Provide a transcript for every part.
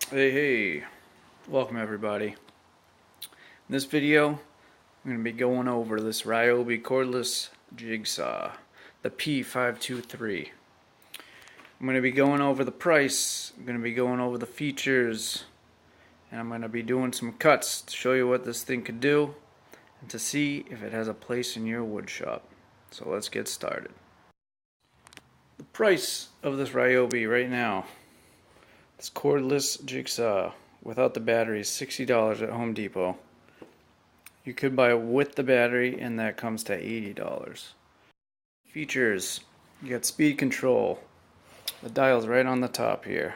Hey, welcome everybody. In this video, I'm going to be going over this Ryobi cordless jigsaw, the P523. I'm going to be going over the price, I'm going to be going over the features, and I'm going to be doing some cuts to show you what this thing could do and to see if it has a place in your wood shop. So let's get started. The price of this Ryobi right now, this cordless jigsaw without the battery, is $60 at Home Depot. You could buy it with the battery and that comes to $80. Features: you got speed control. The dial's right on the top here.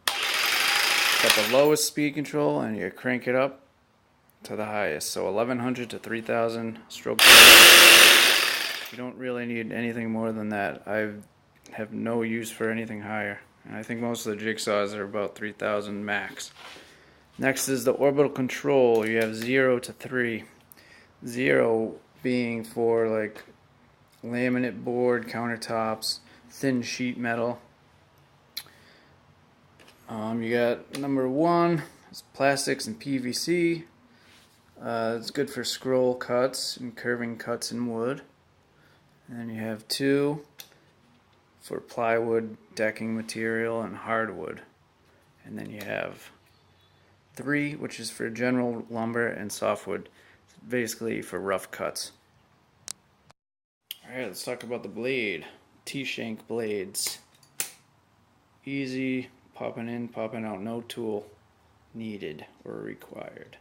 Got the lowest speed control and you crank it up to the highest. So 1100 to 3000 strokes. You don't really need anything more than that. I have no use for anything higher. And I think most of the jigsaws are about 3000 max. Next is the orbital control. You have 0 to 3. 0 being for like laminate board, countertops, thin sheet metal. You got number 1 is plastics and PVC. It's good for scroll cuts and curving cuts in wood. And then you have 2 for plywood, decking material, and hardwood. And then you have 3, which is for general lumber and softwood, basically for rough cuts. Alright, let's talk about the blade. T-shank blades. Easy, popping in, popping out, no tool needed or required.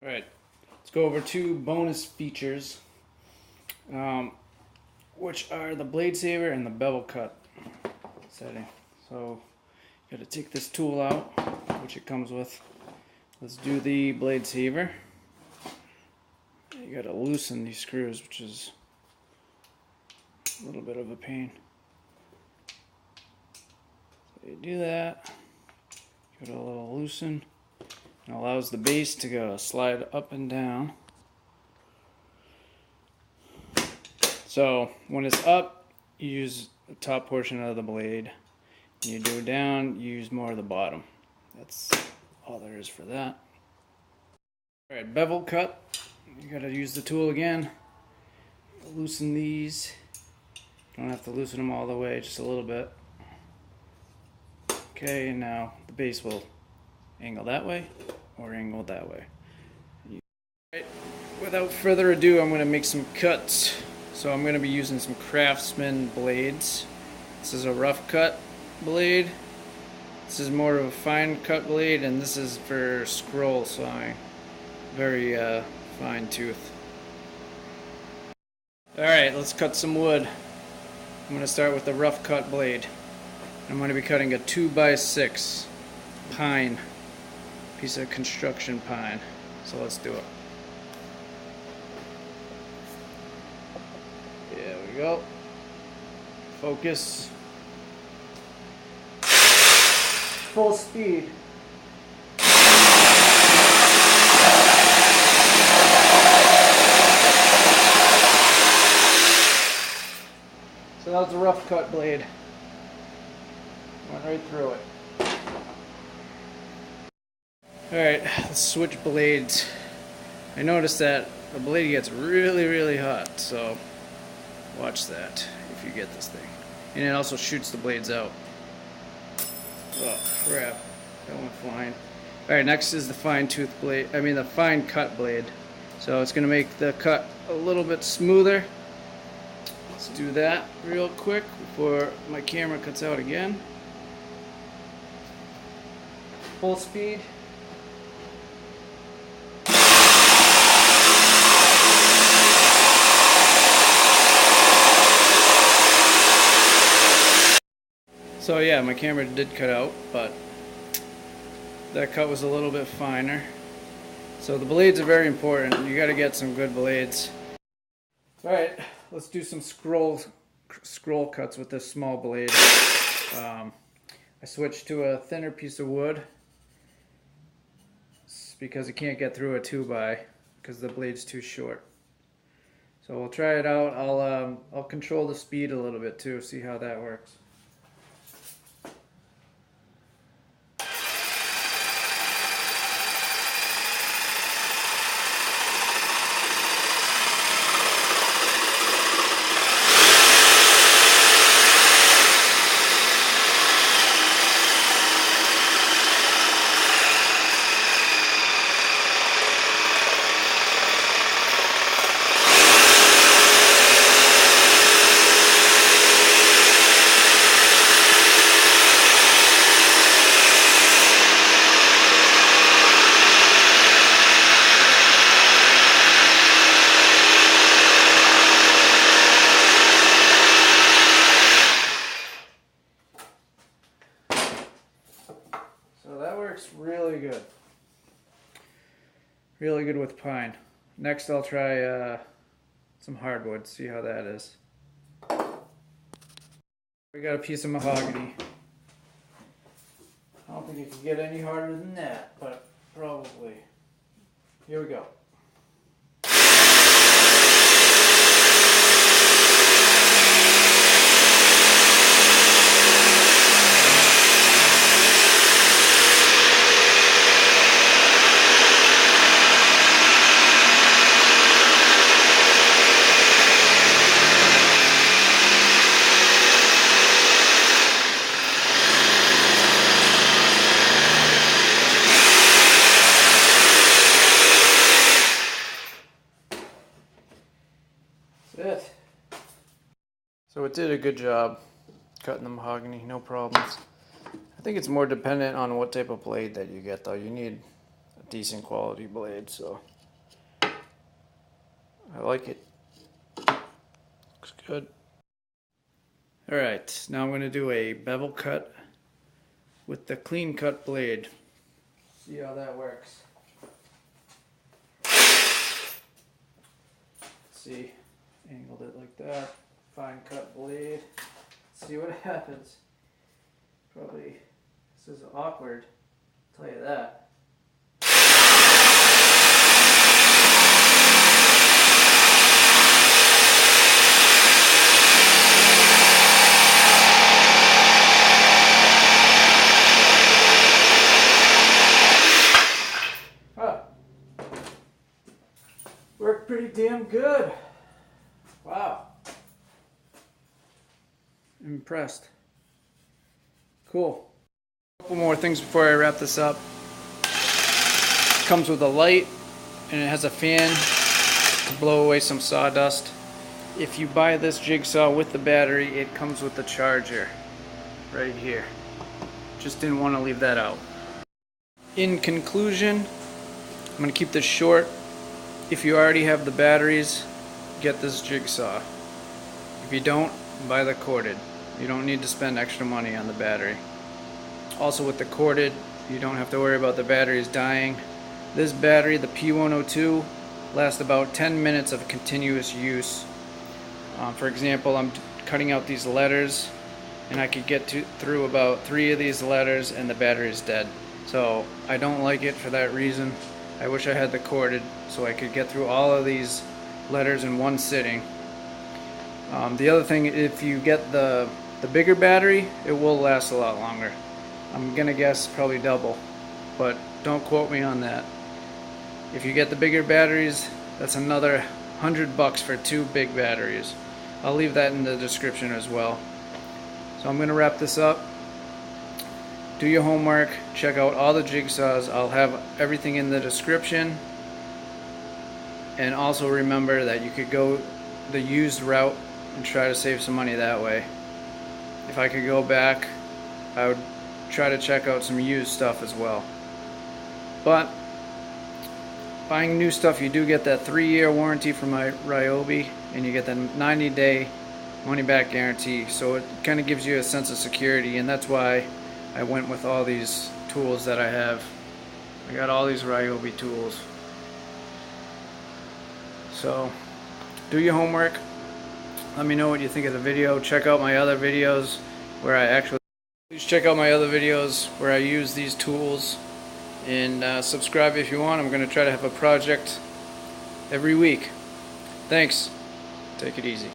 Alright, let's go over 2 bonus features, which are the blade saver and the bevel cut setting. So you got to take this tool out, which it comes with. Let's do the blade saver. You got to loosen these screws, which is a little bit of a pain. So you do that, give it a little loosen. It allows the base to go slide up and down. So when it's up, you use the top portion of the blade. When you do it down, you use more of the bottom. That's all there is for that. Alright, bevel cut. You gotta use the tool again. Loosen these. Don't have to loosen them all the way, just a little bit. Okay, and now the base will angle that way or angle that way. Right, without further ado, I'm going to make some cuts. So I'm going to be using some Craftsman blades. This is a rough cut blade. This is more of a fine cut blade, and this is for scroll sawing. Very fine tooth. Alright, let's cut some wood. I'm going to start with the rough cut blade. I'm going to be cutting a 2x6 pine, piece of construction pine. So let's do it. There we go. Focus. Full speed. So that was a rough cut blade. Went right through it. Alright, let's switch blades. I noticed that the blade gets really hot, so watch that if you get this thing. And it also shoots the blades out. Oh crap, that went flying. Alright, next is the fine tooth blade, the fine cut blade. So it's going to make the cut a little bit smoother. Let's do that real quick before my camera cuts out again. Full speed. So yeah, my camera did cut out, but that cut was a little bit finer. So the blades are very important. You got to get some good blades. Alright, let's do some scroll cuts with this small blade. I switched to a thinner piece of wood because you can't get through a 2x because the blade's too short. So we'll try it out. I'll control the speed a little bit too, see how that works. So that works really good. Really good with pine. Next I'll try some hardwood, see how that is. We got a piece of mahogany. I don't think it can get any harder than that, but probably. Here we go. It. So it did a good job cutting the mahogany, no problems. I think it's more dependent on what type of blade that you get though. You need a decent quality blade, so I like it. Looks good. Alright, now I'm going to do a bevel cut with the clean cut blade. See how that works. See. Angled it like that, fine cut blade. See what happens. Probably, this is awkward, I'll tell you that. Huh. Worked pretty damn good. Wow. I'm impressed. Cool. A couple more things before I wrap this up. It comes with a light and it has a fan to blow away some sawdust. If you buy this jigsaw with the battery, it comes with the charger right here. Just didn't want to leave that out. In conclusion, I'm going to keep this short. If you already have the batteries, get this jigsaw. If you don't, buy the corded. You don't need to spend extra money on the battery. Also with the corded, you don't have to worry about the batteries dying. This battery, the P523, lasts about 10 minutes of continuous use. For example, I'm cutting out these letters and I could get through about 3 of these letters and the battery is dead. So I don't like it for that reason. I wish I had the corded so I could get through all of these letters in one sitting. The other thing, if you get the bigger battery, it will last a lot longer. I'm gonna guess probably double, but don't quote me on that. If you get the bigger batteries, that's another $100 for 2 big batteries. I'll leave that in the description as well. So I'm gonna wrap this up. Do your homework, check out all the jigsaws. I'll have everything in the description. And also remember that you could go the used route and try to save some money that way. If I could go back, I would try to check out some used stuff as well. But buying new stuff, you do get that 3-year warranty from my Ryobi, and you get the 90-day money-back guarantee. So it kind of gives you a sense of security, and that's why I went with all these tools that I have. I got all these Ryobi tools. So do your homework. Let me know what you think of the video. Check out my other videos where please check out my other videos where I use these tools, and subscribe if you want. I'm going to try to have a project every week. Thanks. Take it easy.